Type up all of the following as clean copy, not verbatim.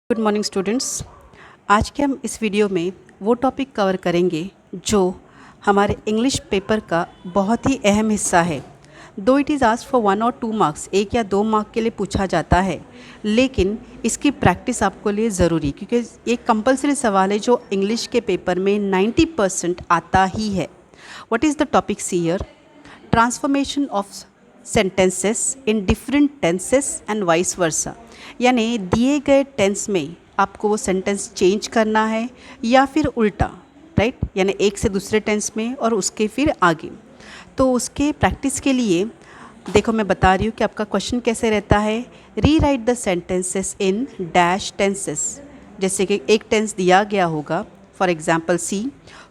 Good morning students. आज के हम इस वीडियो में वो टॉपिक कवर करेंगे जो हमारे इंग्लिश पेपर का बहुत ही अहम हिस्सा है। दो इट इज़ आस्क्ड फॉर 1 और 2 मार्क्स, 1 या 2 मार्क के लिए पूछा जाता है, लेकिन इसकी प्रैक्टिस आपको लिए ज़रूरी, क्योंकि एक कंपलसरी सवाल है जो इंग्लिश के पेपर में 90% आता ही है। What is the topic see here? Transformation of sentences in different tenses and vice versa, यानी दिए गए टेंस में आपको वो सेंटेंस चेंज करना है या फिर उल्टा, राइट, यानी एक से दूसरे टेंस में और उसके फिर आगे। तो उसके प्रैक्टिस के लिए देखो मैं बता रही हूँ कि आपका क्वेश्चन कैसे रहता है। Rewrite the sentences in dash tenses, जैसे कि एक टेंस दिया गया होगा, for example see,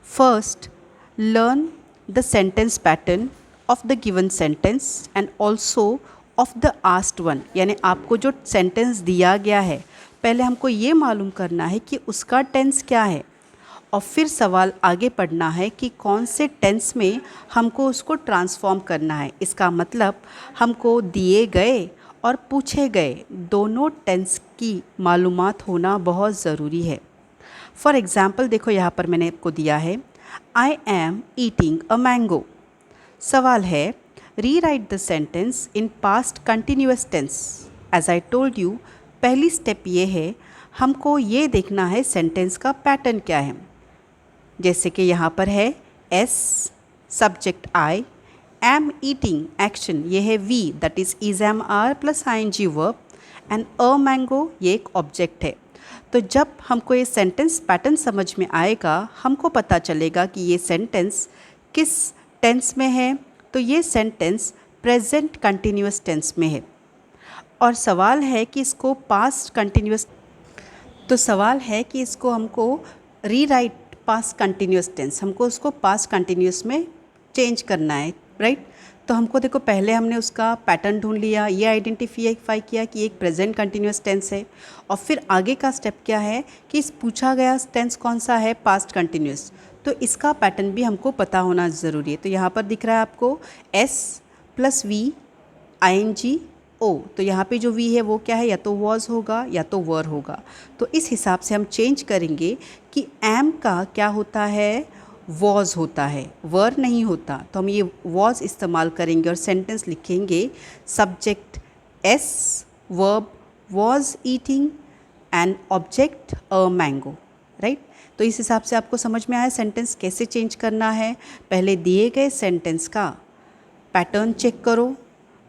first learn the sentence pattern of the given sentence and also of the asked one, यानी आपको जो सेंटेंस दिया गया है पहले हमको ये मालूम करना है कि उसका टेंस क्या है, और फिर सवाल आगे पढ़ना है कि कौन से टेंस में हमको उसको ट्रांसफॉर्म करना है। इसका मतलब हमको दिए गए और पूछे गए दोनों टेंस की मालूमात होना बहुत ज़रूरी है। फॉर एग्ज़ाम्पल देखो यहाँ पर मैंने आपको दिया है, I am eating a mango. सवाल है, rewrite the sentence in past continuous tense. As I told you, पहली स्टेप ये है, हमको ये देखना है सेंटेंस का पैटर्न क्या है। जैसे कि यहाँ पर है S, subject I, am eating action, ये है V, that is is am are plus I N G verb, and a mango ये एक ऑब्जेक्ट है। तो जब हमको ये सेंटेंस पैटर्न समझ में आएगा, हमको पता चलेगा कि ये सेंटेंस किस टेंस में है। तो ये सेंटेंस प्रेजेंट कंटिन्यूअस टेंस में है, और सवाल है कि इसको पास्ट कंटिन्यूअस, तो सवाल है कि इसको हमको रीराइट पास्ट कंटिन्यूअस टेंस, हमको उसको पास्ट कंटिन्यूअस में चेंज करना है, राइट। तो हमको देखो पहले हमने उसका पैटर्न ढूंढ लिया, ये आइडेंटिफाई किया कि एक प्रेजेंट कंटिन्यूअस टेंस है, और फिर आगे का स्टेप क्या है कि इस पूछा गया टेंस कौन सा है, पास्ट कंटिन्यूअस। तो इसका पैटर्न भी हमको पता होना ज़रूरी है। तो यहाँ पर दिख रहा है आपको S plus V I N G O, तो यहाँ पे जो वी है वो क्या है, या तो वॉज होगा या तो वर होगा। तो इस हिसाब से हम चेंज करेंगे कि एम का क्या होता है, वॉज होता है, वर नहीं होता। तो हम ये वॉज इस्तेमाल करेंगे और सेंटेंस लिखेंगे, subject S, verb was eating, and object a mango, right. तो इस हिसाब से आपको समझ में आया सेंटेंस कैसे चेंज करना है। पहले दिए गए सेंटेंस का पैटर्न चेक करो,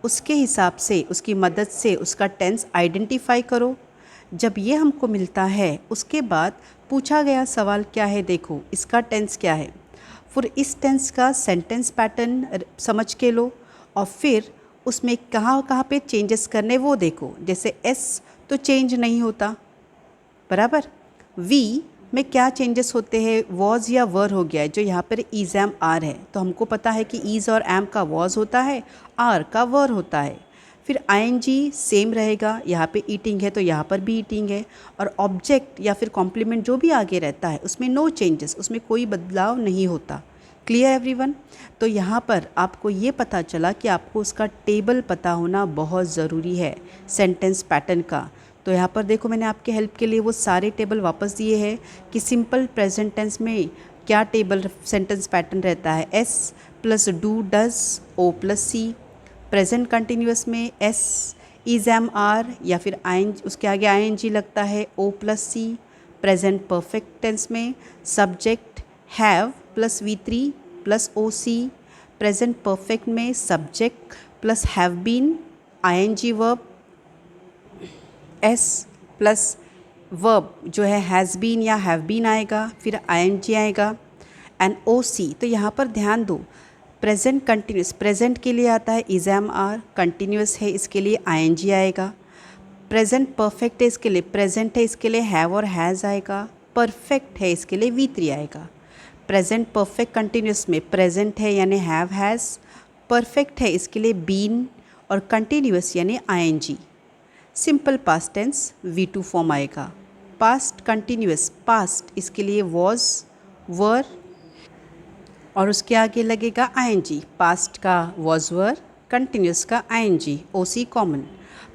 उसके हिसाब से उसकी मदद से उसका टेंस आइडेंटिफाई करो। जब ये हमको मिलता है, उसके बाद पूछा गया सवाल क्या है, देखो इसका टेंस क्या है, फिर इस टेंस का सेंटेंस पैटर्न समझ के लो, और फिर उसमें कहाँ कहाँ पे चेंजेस करने वो देखो। जैसे एस तो चेंज नहीं होता, बराबर। वी में क्या चेंजेस होते हैं, वॉज या वर हो गया है, जो यहाँ पर इज एम आर है, तो हमको पता है कि इज और एम का वॉज होता है, आर का वर होता है। फिर आईएनजी सेम रहेगा, यहाँ पे ईटिंग है तो यहाँ पर भी ईटिंग है, और ऑब्जेक्ट या फिर कॉम्प्लीमेंट जो भी आगे रहता है उसमें नो चेंजेस, उसमें कोई बदलाव नहीं होता। Clear everyone? तो यहाँ पर आपको ये पता चला कि आपको उसका टेबल पता होना बहुत ज़रूरी है सेंटेंस पैटर्न का। तो यहाँ पर देखो मैंने आपके हेल्प के लिए वो सारे टेबल वापस दिए हैं कि सिंपल प्रेजेंट टेंस में क्या टेबल सेंटेंस पैटर्न रहता है, S plus do does O plus C. Present continuous में एस इज एम आर या फिर आई, उसके आगे आई एन जी लगता है, O plus C. Present perfect tense में subject have plus V3 plus O C. Present perfect में subject plus have been I N G verb, S plus verb जो है हैज़ बीन या हैव बीन आएगा, फिर ING आएगा, and ओ सी। तो यहाँ पर ध्यान दो, प्रेजेंट कंटिन्यूस, प्रेजेंट के लिए आता है इज एम आर, कंटिन्यूस है इसके लिए आईएनजी आएगा। प्रेजेंट परफेक्ट है इसके लिए, प्रेजेंट है इसके लिए हैव और हैज़ आएगा। परफेक्ट है इसके लिए V3 आएगा। प्रेजेंट परफेक्ट कंटिन्यूस में प्रेजेंट है यानी हैव हैज़, परफेक्ट है इसके लिए बीन, और कंटिन्यूस यानी ING. Simple past tense V2 form आएगा। पास्ट कंटिन्यूअस, पास्ट इसके लिए वॉज, वर, और उसके आगे लगेगा आईएनजी। पास्ट का वॉज वर, कंटिन्यूअस का ING, OC common.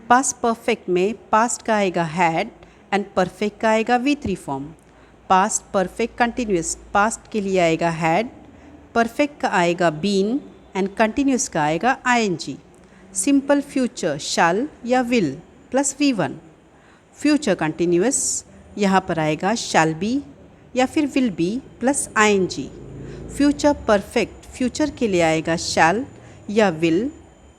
Past perfect में पास्ट का आएगा हैड, एंड परफेक्ट का आएगा V3 form. Past perfect continuous, past के लिए आएगा हैड, परफेक्ट का आएगा बीन एंड कंटिन्यूस का आएगा ING। सिंपल फ्यूचर शैल या will plus V1। Future continuous यहाँ पर आएगा शैल बी या फिर will be plus ING। Future perfect, future के लिए आएगा शैल या विल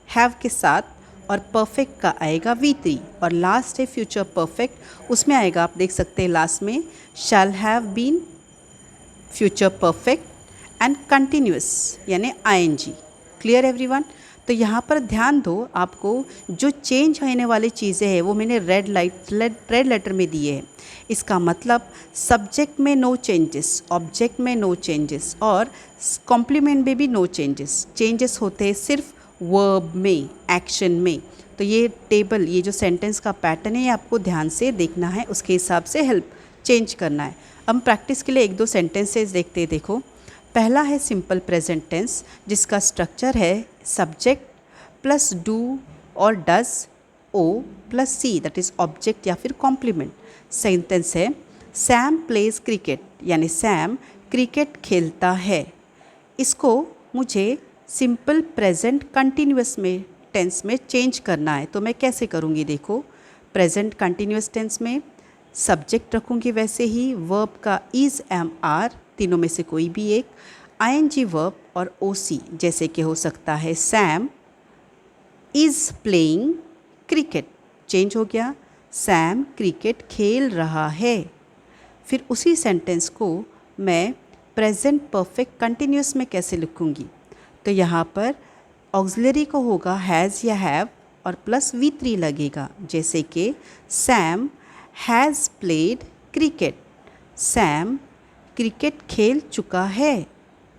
हैव के साथ, और परफेक्ट का आएगा V3। और लास्ट है फ्यूचर परफेक्ट, उसमें आएगा, आप देख सकते हैं लास्ट में shall have been, future perfect and continuous यानी ING। Clear everyone? तो यहाँ पर ध्यान दो, आपको जो चेंज होने वाली चीज़ें हैं वो मैंने रेड लेटर में दिए हैं। इसका मतलब सब्जेक्ट में नो चेंजेस, ऑब्जेक्ट में नो चेंजेस और कॉम्प्लीमेंट में भी नो चेंजेस। चेंजेस होते हैं सिर्फ वर्ब में, एक्शन में। तो ये टेबल, ये जो सेंटेंस का पैटर्न है ये आपको ध्यान से देखना है, उसके हिसाब से हेल्प चेंज करना है। अब प्रैक्टिस के लिए एक दो सेंटेंसेस देखते हैं। देखो, पहला है सिंपल प्रेजेंट टेंस जिसका स्ट्रक्चर है सब्जेक्ट प्लस डू और does O plus C, that is object या फिर कॉम्प्लीमेंट। सेंटेंस है सैम प्लेज क्रिकेट, यानी सैम क्रिकेट खेलता है। इसको मुझे सिंपल प्रेजेंट कंटिन्यूस में टेंस में चेंज करना है, तो मैं कैसे करूँगी? देखो, प्रेजेंट कंटिन्यूस टेंस में सब्जेक्ट रखूँगी वैसे ही, वर्ब का इज़ एम आर तीनों में से कोई भी एक, ING वर्ब और OC, जैसे कि हो सकता है Sam is playing cricket, change हो गया, सैम क्रिकेट खेल रहा है। फिर उसी सेंटेंस को मैं प्रेजेंट परफेक्ट कंटिन्यूस में कैसे लिखूँगी? तो यहाँ पर ऑक्सिलरी को होगा हैज़ या हैव और प्लस V3 लगेगा, जैसे कि Sam has played cricket, Sam cricket खेल चुका है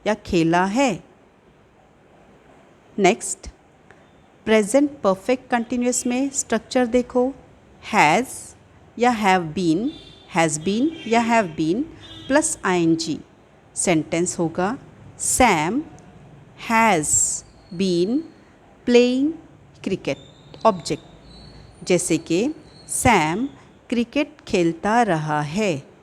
या खेला है। नेक्स्ट, प्रेजेंट परफेक्ट कंटिन्यूस में स्ट्रक्चर देखो, हैज़ या हैव बीन, हैज़ बीन या have been plus ING। Sentence होगा Sam has been playing cricket, object, जैसे कि सैम क्रिकेट खेलता रहा है।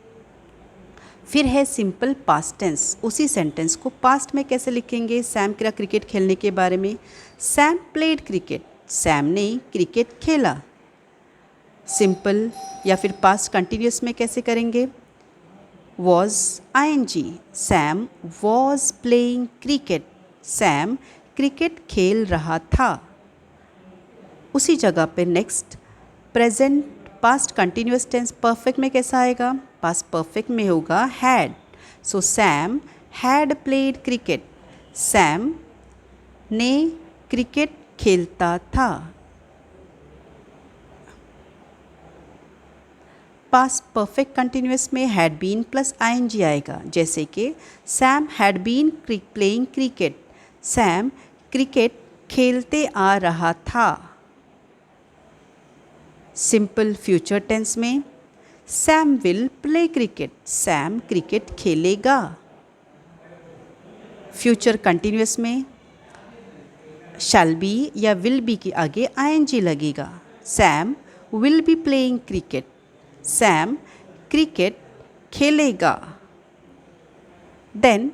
फिर है सिंपल पास्ट टेंस, उसी सेंटेंस को पास्ट में कैसे लिखेंगे? सैम का क्रिकेट खेलने के बारे में, सैम प्लेड क्रिकेट, सैम ने क्रिकेट खेला। सिंपल या फिर पास्ट कंटिन्यूस में कैसे करेंगे? Was ING, Sam was playing cricket, Sam cricket खेल रहा था। उसी जगह पे next present past continuous tense perfect में कैसा आएगा? पास्ट परफेक्ट में होगा had, so Sam had played cricket, Sam ने क्रिकेट खेलता था। पास्ट परफेक्ट कंटिन्यूस में हैड बीन प्लस ING आएगा, जैसे कि Sam had been playing cricket, Sam cricket खेलते आ रहा था। सिंपल फ्यूचर टेंस में Sam will play cricket, Sam cricket खेलेगा। फ्यूचर कंटिन्यूस में शैल बी या विल बी के आगे ING लगेगा, Sam will be playing cricket, Sam cricket खेलेगा। देन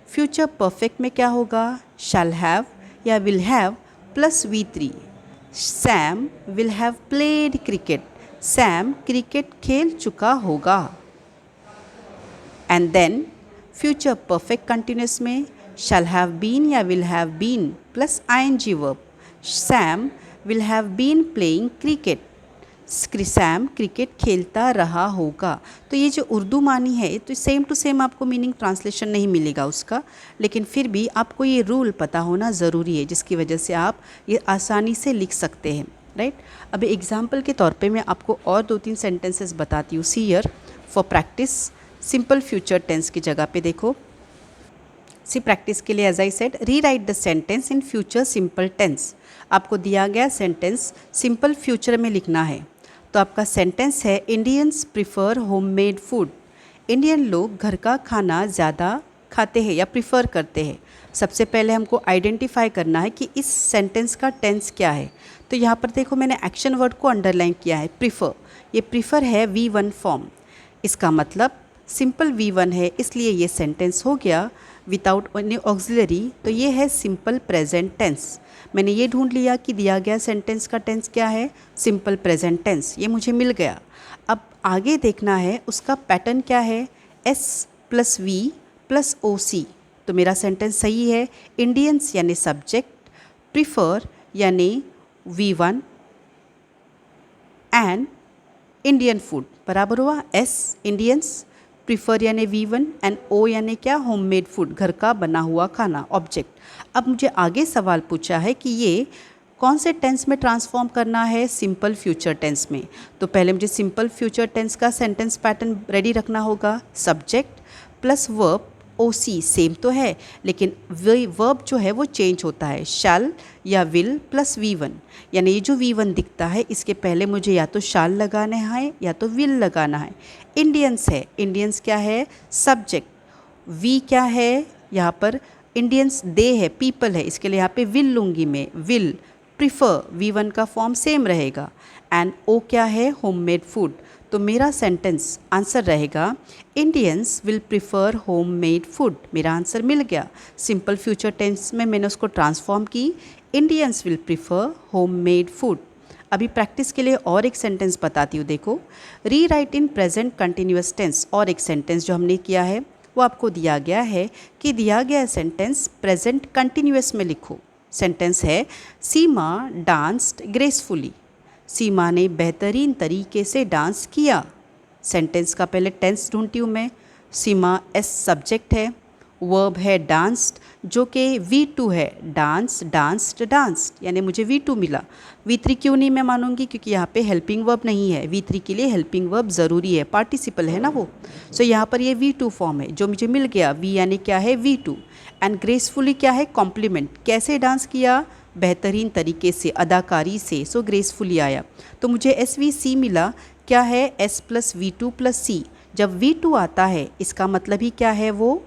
फ्यूचर परफेक्ट में क्या होगा? शैल हैव या will have plus V3, Sam will have played cricket, Sam cricket खेल चुका होगा। And then future perfect continuous में शैल हैव बीन या will have been plus ING verb, Sam will have been playing cricket, Sam cricket खेलता रहा होगा। तो ये जो उर्दू मानी है तो सेम टू सेम आपको मीनिंग ट्रांसलेशन नहीं मिलेगा उसका, लेकिन फिर भी आपको ये रूल पता होना ज़रूरी है, जिसकी वजह से आप ये आसानी से लिख सकते हैं, राइट। अभी एग्जाम्पल के तौर पे मैं आपको और 2-3 सेंटेंसेस बताती हूँ। See here for practice simple future tense की जगह पे देखो, सी प्रैक्टिस के लिए as I said rewrite the sentence in future simple tense. आपको दिया गया सेंटेंस सिंपल फ्यूचर में लिखना है। तो आपका सेंटेंस है Indians prefer homemade food. Indian लोग घर का खाना ज़्यादा खाते हैं या प्रिफर करते हैं। सबसे पहले हमको आइडेंटिफाई करना है कि इस सेंटेंस का टेंस क्या है। तो यहाँ पर देखो मैंने एक्शन वर्ड को अंडरलाइन किया है, प्रिफर, ये प्रीफर है V1 फॉर्म। इसका मतलब सिंपल V1 है, इसलिए ये सेंटेंस हो गया विदाउट एनी ऑक्सिलरी, तो ये है सिंपल प्रेजेंट टेंस। मैंने ये ढूंढ लिया कि दिया गया सेंटेंस का टेंस क्या है, सिंपल प्रेजेंट टेंस, ये मुझे मिल गया। अब आगे देखना है उसका पैटर्न क्या है, S + V + OC। तो मेरा सेंटेंस सही है। इंडियंस यानी सब्जेक्ट, प्रीफर यानी V1 एंड इंडियन फूड बराबर हुआ S इंडियंस, प्रीफर यानी V1 एंड O यानी क्या, होममेड फूड, घर का बना हुआ खाना, ऑब्जेक्ट। अब मुझे आगे सवाल पूछा है कि ये कौन से टेंस में ट्रांसफॉर्म करना है, सिंपल फ्यूचर टेंस में। तो पहले मुझे सिंपल फ्यूचर टेंस का सेंटेंस पैटर्न रेडी रखना होगा। Subject plus verb, OC same तो है, लेकिन वर्ब जो है वो चेंज होता है, शैल या विल प्लस V1। यानी ये जो V1 दिखता है इसके पहले मुझे या तो शाल लगाना है या तो विल लगाना है। इंडियंस है, इंडियंस क्या है, सब्जेक्ट, वी क्या है यहाँ पर, इंडियंस दे है, पीपल है, इसके लिए यहाँ पे विल लूँगी मैं, विल। प्रीफर V1 का फॉर्म सेम रहेगा, एंड O क्या है, होममेड फूड। तो मेरा सेंटेंस आंसर रहेगा Indians will prefer homemade food. मेरा आंसर मिल गया। सिंपल फ्यूचर टेंस में मैंने उसको ट्रांसफॉर्म की, Indians will prefer homemade food. अभी प्रैक्टिस के लिए और एक सेंटेंस बताती हूँ, देखो। Rewrite in present continuous tense, और एक सेंटेंस जो हमने किया है वो आपको दिया गया है कि दिया गया सेंटेंस प्रेजेंट कंटिन्यूस में लिखो। सेंटेंस है सीमा डांस्ड ग्रेसफुली। सीमा ने बेहतरीन तरीके से डांस किया। सेंटेंस का पहले टेंस ढूंढती हूँ मैं। सीमा S सब्जेक्ट है, वर्ब है डांस्ड जो कि V2 है, डांस डांस्ड डांस्ड, यानी मुझे V2 मिला। V3 क्यों नहीं मैं मानूंगी, क्योंकि यहाँ पे हेल्पिंग वर्ब नहीं है। V3 के लिए हेल्पिंग वर्ब ज़रूरी है, पार्टिसिपल है ना वो। सो यहाँ पर ये V2 फॉर्म है जो मुझे मिल गया। V यानी क्या है, V2। एंड ग्रेसफुली क्या है, कॉम्प्लीमेंट, कैसे डांस किया, बेहतरीन तरीके से, अदाकारी से, सो ग्रेसफुली आया। तो मुझे SVC मिला, क्या है, S + V2 + C। जब V2 आता है इसका मतलब ही क्या है, वो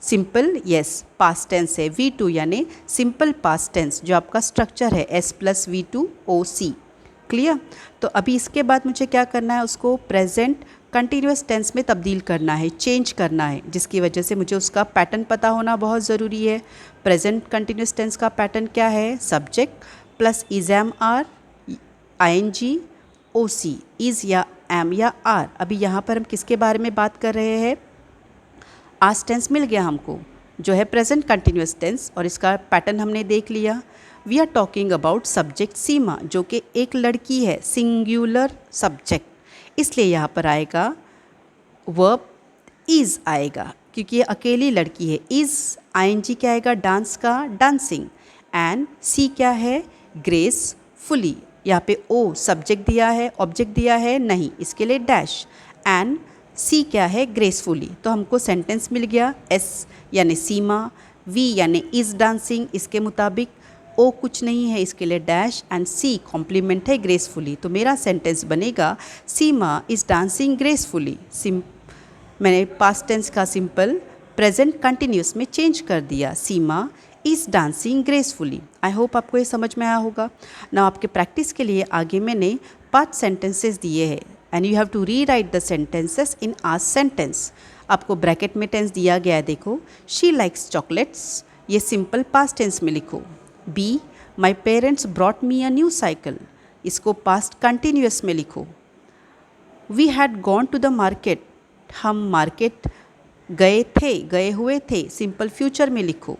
सिंपल, यस, पास्ट टेंस है। V2 यानी सिंपल पास्ट टेंस, जो आपका स्ट्रक्चर है S + V2 OC। क्लियर। तो अभी इसके बाद मुझे क्या करना है, उसको प्रेजेंट कंटिन्यूस टेंस में तब्दील करना है, चेंज करना है, जिसकी वजह से मुझे उसका पैटर्न पता होना बहुत ज़रूरी है। प्रेजेंट कंटिन्यूस टेंस का पैटर्न क्या है, subject plus is am are, ING OC, is या एम या आर। अभी यहाँ पर हम किसके बारे में बात कर रहे हैं, पास्ट टेंस मिल गया हमको जो है प्रेजेंट कंटिन्यूस टेंस, और इसका पैटर्न हमने देख लिया। We are talking about subject Seema, जो कि एक लड़की है, सिंगुलर सब्जेक्ट, इसलिए यहाँ पर आएगा वर्ब इज़ आएगा, क्योंकि ये अकेली लड़की है। इज़, ING क्या आएगा, डांस का, डांसिंग, एंड C क्या है, ग्रेसफुली। यहाँ पे O सब्जेक्ट दिया है, ऑब्जेक्ट दिया है नहीं, इसके लिए डैश, एंड C क्या है, ग्रेसफुली। तो हमको सेंटेंस मिल गया, S यानी सीमा, V यानी इज़ डांसिंग, इसके मुताबिक, O कुछ नहीं है, इसके लिए डैश, एंड C कॉम्प्लीमेंट है, ग्रेसफुली। तो मेरा सेंटेंस बनेगा सीमा इज़ डांसिंग ग्रेसफुली। मैंने पास्ट टेंस का सिंपल प्रेजेंट कंटिन्यूस में चेंज कर दिया, Seema is dancing gracefully. I hope आपको ये समझ में आया होगा ना। आपके प्रैक्टिस के लिए आगे मैंने 5 सेंटेंसेस दिए हैं, and you have to rewrite the sentences in ask sentence. आपको ब्रैकेट में टेंस दिया गया है, देखो। शी लाइक्स चॉकलेट्स, ये सिंपल पास्ट टेंस में लिखो। B, my parents brought me a new cycle, इसको पास्ट कंटिन्यूस में लिखो। We had gone to the market, हम मार्केट गए थे, गए हुए थे, सिंपल फ्यूचर में लिखो।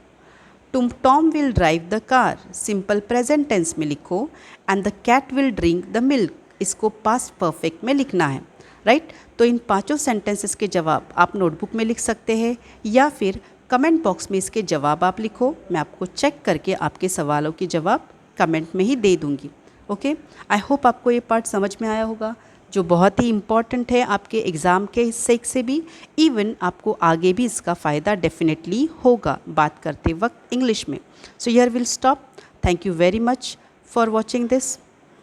Tom will drive the car, simple present tense में लिखो। And the cat will drink the milk, इसको पास्ट परफेक्ट में लिखना है, राइट। तो इन 5 सेंटेंसेस के जवाब आप नोटबुक में लिख सकते हैं, या फिर कमेंट बॉक्स में इसके जवाब आप लिखो। मैं आपको चेक करके आपके सवालों के जवाब कमेंट में ही दे दूँगी। ओके, आई होप आपको ये पार्ट समझ में आया होगा, जो बहुत ही इम्पॉर्टेंट है आपके एग्ज़ाम के हिस्से से भी। इवन आपको आगे भी इसका फ़ायदा डेफिनेटली होगा बात करते वक्त इंग्लिश में। So here will stop. Thank you very much for watching this.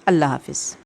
अल्लाह हाफिज़।